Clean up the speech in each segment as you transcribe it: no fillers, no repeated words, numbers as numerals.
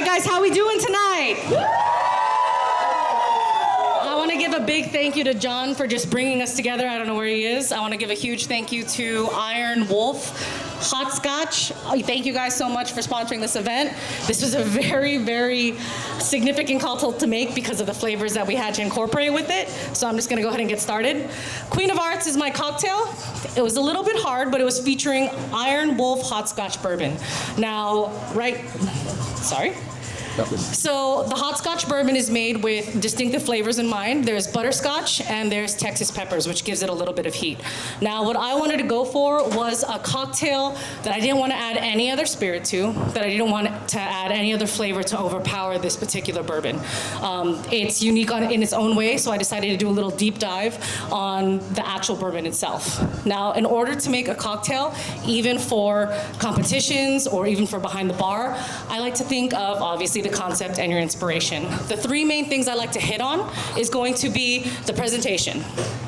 guys, how we doing tonight? I want to give a big thank you to John for just bringing us together. I don't know where he is. I want to give a huge thank you to Iron Wolf Hot Scotch. Thank you guys so much for sponsoring this event. This was a very, very significant cocktail to make because of the flavors that we had to incorporate with it. So I'm just going to go ahead and get started. Queen of Hearts is my cocktail. It was a little bit hard, but it was featuring Iron Wolf Hot Scotch bourbon. Now, sorry. So the hot scotch bourbon is made with distinctive flavors in mind. There's butterscotch and there's Texas peppers, which gives it a little bit of heat. Now, what I wanted to go for was a cocktail that I didn't want to add any other spirit to, that I didn't want to add any other flavor to overpower this particular bourbon. It's unique in its own way, so I decided to do a little deep dive on the actual bourbon itself. Now, in order to make a cocktail, even for competitions or even for behind the bar, I like to think of, obviously, the concept and your inspiration. The three main things I like to hit on is going to be the presentation,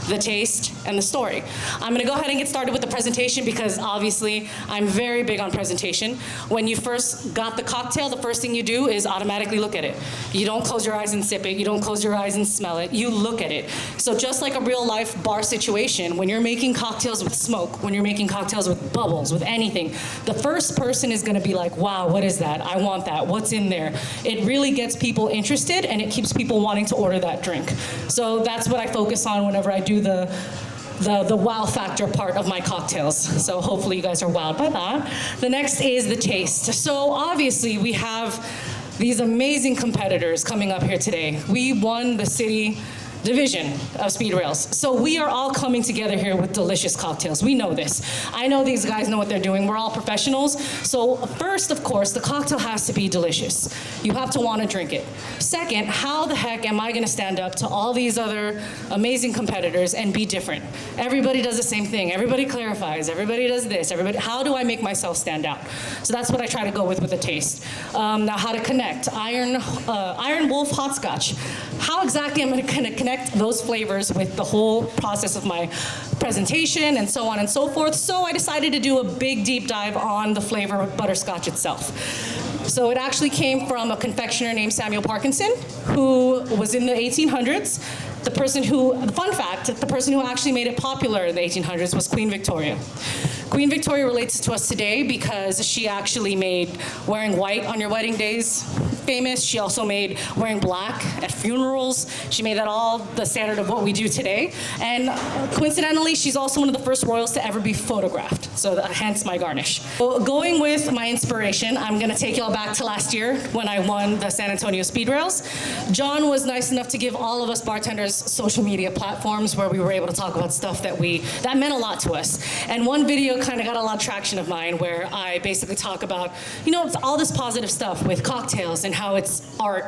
the taste, and the story. I'm gonna go ahead and get started with the presentation because obviously I'm very big on presentation. When you first got the cocktail, the first thing you do is automatically look at it. You don't close your eyes and sip it. You don't close your eyes and smell it. You look at it. So just like a real life bar situation, when you're making cocktails with smoke, when you're making cocktails with bubbles, with anything, the first person is gonna be like, wow, what is that? I want that. What's in there? It really gets people interested and it keeps people wanting to order that drink. So that's what I focus on whenever I do the wow factor part of my cocktails. So hopefully you guys are wowed by that. The next is the taste. So obviously we have these amazing competitors coming up here today. We won the city division of SpeedRailz. So we are all coming together here with delicious cocktails. We know this. I know these guys know what they're doing. We're all professionals. So first, of course, the cocktail has to be delicious. You have to want to drink it. Second, how the heck am I going to stand up to all these other amazing competitors and be different? Everybody does the same thing. Everybody clarifies. Everybody does this. How do I make myself stand out? So that's what I try to go with the taste. Now, how to connect. Iron Wolf Hot Scotch. How exactly am I going to connect those flavors with the whole process of my presentation and so on and so forth. So I decided to do a big deep dive on the flavor of butterscotch itself. So it actually came from a confectioner named Samuel Parkinson, who was in the 1800s. Fun fact, the person who actually made it popular in the 1800s was Queen Victoria. Queen Victoria relates to us today because she actually made wearing white on your wedding days famous. She also made wearing black at funerals. She made that all the standard of what we do today. And coincidentally, she's also one of the first royals to ever be photographed. So hence my garnish. So going with my inspiration, I'm gonna take y'all back to last year when I won the San Antonio SpeedRailz. John was nice enough to give all of us bartenders social media platforms where we were able to talk about stuff that meant a lot to us. And one video kind of got a lot of traction of mine where I basically talk about, it's all this positive stuff with cocktails and how it's art,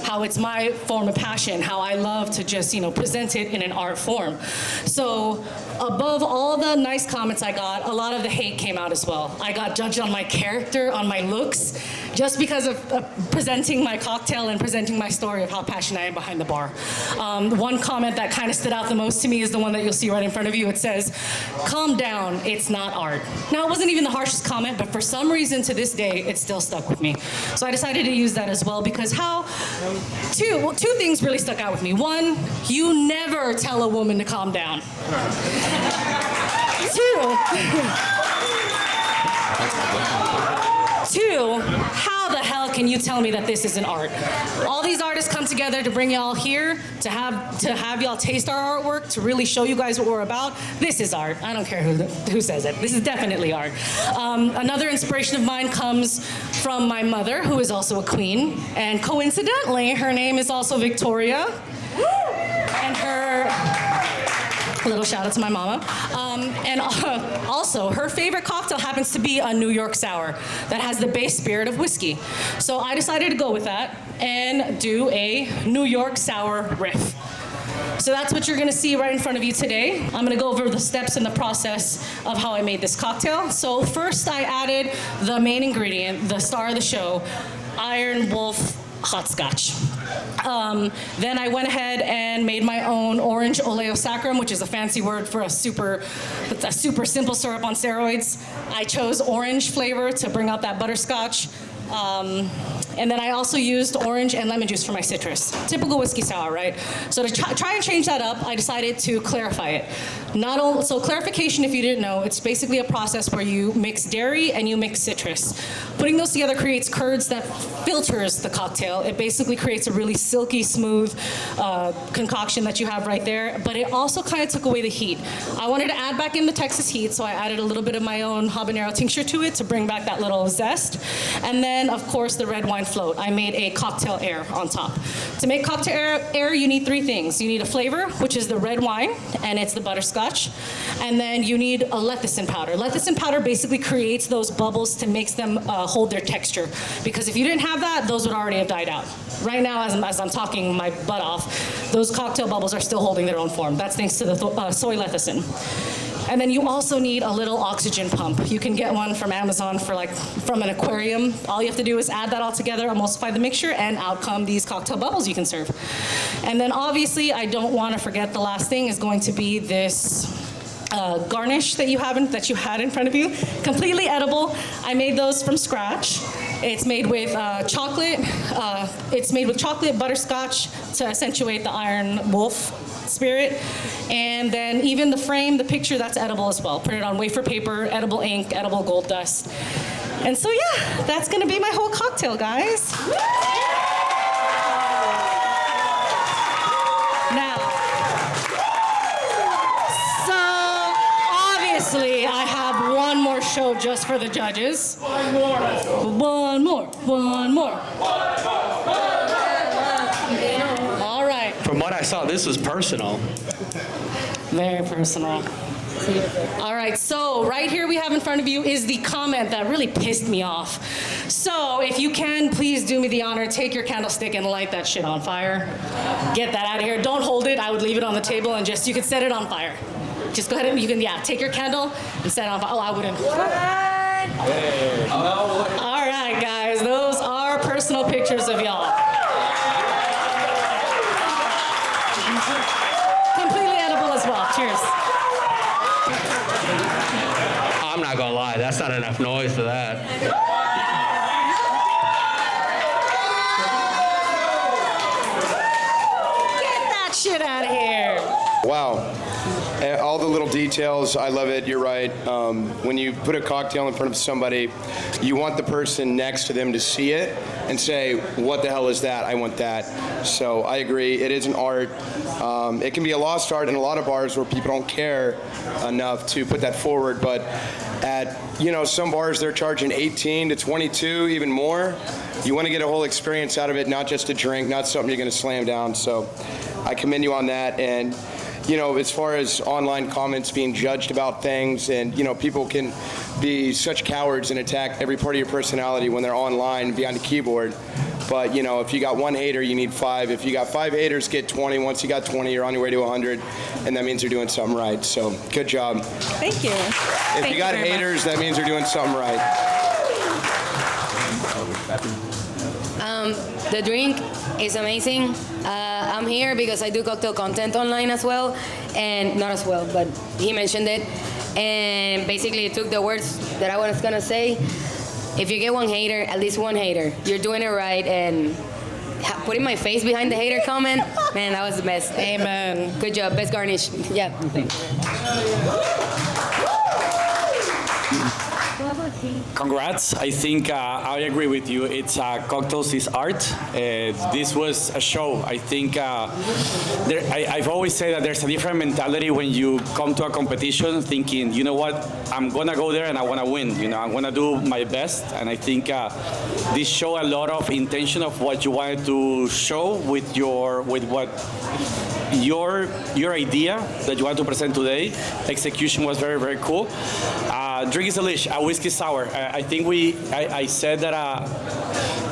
how it's my form of passion, how I love to just, present it in an art form. So above all the nice comments I got, a lot of the hate came out as well. I got judged on my character, on my looks, just because of presenting my cocktail and presenting my story of how passionate I am behind the bar. One comment that kind of stood out the most to me is the one that you'll see right in front of you. It says, "Calm down, it's not art." Now, it wasn't even the harshest comment, but for some reason to this day, it still stuck with me. So I decided to use that as well because two things really stuck out with me. One, you never tell a woman to calm down. Two, how the hell can you tell me that this isn't art? All these artists come together to bring y'all here, to have y'all taste our artwork, to really show you guys what we're about. This is art. I don't care who says it. This is definitely art. Another inspiration of mine comes from my mother, who is also a queen, and coincidentally, her name is also Victoria, and a little shout out to my mama. And also, her favorite cocktail happens to be a New York sour that has the base spirit of whiskey. So I decided to go with that and do a New York sour riff. So that's what you're gonna see right in front of you today. I'm gonna go over the steps in the process of how I made this cocktail. So first I added the main ingredient, the star of the show, Iron Wolf Hot Scotch. Then I went ahead and made my own orange oleo saccharum, which is a fancy word for a super simple syrup on steroids. I chose orange flavor to bring out that butterscotch. And then I also used orange and lemon juice for my citrus. Typical whiskey sour, right? So to try and change that up, I decided to clarify it. So clarification, if you didn't know, it's basically a process where you mix dairy and you mix citrus. Putting those together creates curds that filters the cocktail. It basically creates a really silky smooth concoction that you have right there, but it also kind of took away the heat. I wanted to add back in the Texas heat, so I added a little bit of my own habanero tincture to it to bring back that little zest. And then, of course, the red wine float. I made a cocktail air on top. To make cocktail air, you need 3 things. You need a flavor, which is the red wine, and it's the butterscotch. And then you need a lecithin powder. Lecithin powder basically creates those bubbles to make them hold their texture. Because if you didn't have that, those would already have died out. Right now, as I'm talking my butt off, those cocktail bubbles are still holding their own form. That's thanks to the soy lecithin. And then you also need a little oxygen pump. You can get one from Amazon from an aquarium. All you have to do is add that all together, emulsify the mixture, and out come these cocktail bubbles you can serve. And then obviously, I don't want to forget the last thing is going to be this garnish that you had in front of you. Completely edible. I made those from scratch. It's made with chocolate. It's made with chocolate, butterscotch to accentuate the Iron Wolf spirit. And then even the frame, the picture, that's edible as well. Printed on wafer paper, edible ink, edible gold dust. And so yeah, that's gonna be my whole cocktail, guys. Now, so obviously I have one more show just for the judges. One more. All right. From what I saw, this was personal. Very personal. All right, so right here we have in front of you is the comment that really pissed me off. So if you can, please do me the honor, take your candlestick and light that shit on fire. Get that out of here. Don't hold it. I would leave it on the table and you could set it on fire. Just go ahead and take your candle and set it on fire. Oh, I wouldn't. Hey. All right, guys, those are personal pictures of y'all. Completely edible as well. Cheers. I'm not gonna lie, that's not enough noise for that. Get that shit out of here. Wow. All the little details, I love it, you're right. When you put a cocktail in front of somebody, you want the person next to them to see it and say, what the hell is that? I want that. So I agree, it is an art. It can be a lost art in a lot of bars where people don't care enough to put that forward, but at some bars they're charging 18 to 22, even more. You want to get a whole experience out of it, not just a drink, not something you're going to slam down. So I commend you on that. And as far as online comments being judged about things, and people can be such cowards and attack every part of your personality when they're online behind a keyboard. But if you got 1 hater, you need 5. If you got 5 haters, get 20. Once you got 20, you're on your way to 100, and that means you're doing something right. So good job. Thank you. If you got haters, that means you're doing something right. The drink is amazing. I'm here because I do cocktail content online as well, and not as well, but he mentioned it. And basically it took the words that I was gonna say. If you get 1 hater, at least 1 hater, you're doing it right. And putting my face behind the hater comment, man, that was the best. Amen. Good job, best garnish. Yeah. Congrats. I think I agree with you. It's cocktails is art. This was a show. I think I've always said that there's a different mentality when you come to a competition thinking, you know what, I'm going to go there and I want to win. I'm going to do my best. And I think this show a lot of intention of what you wanted to show with your idea that you want to present today. Execution was very, very cool. Drink is delish, a whiskey sour. I think I said that a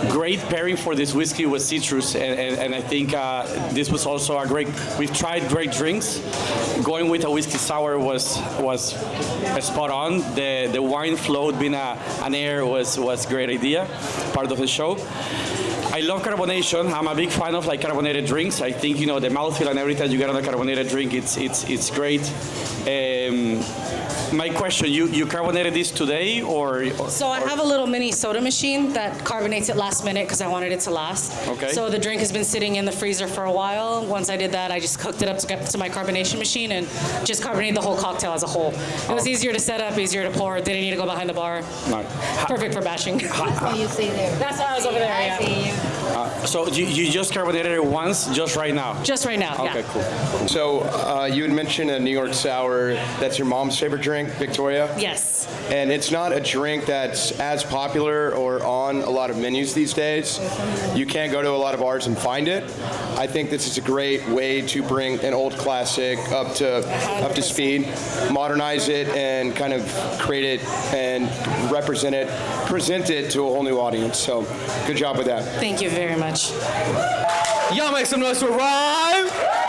great pairing for this whiskey was citrus, and I think this was also we've tried great drinks. Going with a whiskey sour was spot on. The wine float being an air was a great idea, part of the show. I love carbonation. I'm a big fan of carbonated drinks. I think the mouthfeel and everything you get on a carbonated drink, it's great. My question, you carbonated this today or So I have a little mini soda machine that carbonates it last minute because I wanted it to last. Okay. So the drink has been sitting in the freezer for a while. Once I did that, I just hooked it up to my carbonation machine and just carbonated the whole cocktail as a whole. It was easier to set up, easier to pour. Didn't need to go behind the bar. no? Perfect for batching. What you see there. That's why I was over there, I yeah. see you. So you just carbonated it once, just right now? Just right now, Okay, yeah. cool. So you had mentioned a New York sour. That's your mom's favorite drink, Victoria? Yes. And it's not a drink that's as popular or on a lot of menus these days. You can't go to a lot of bars and find it. I think this is a great way to bring an old classic up to speed, modernize it, and kind of create it and present it to a whole new audience. So good job with that. Thank you very much. Y'all make some noise for Rhyme.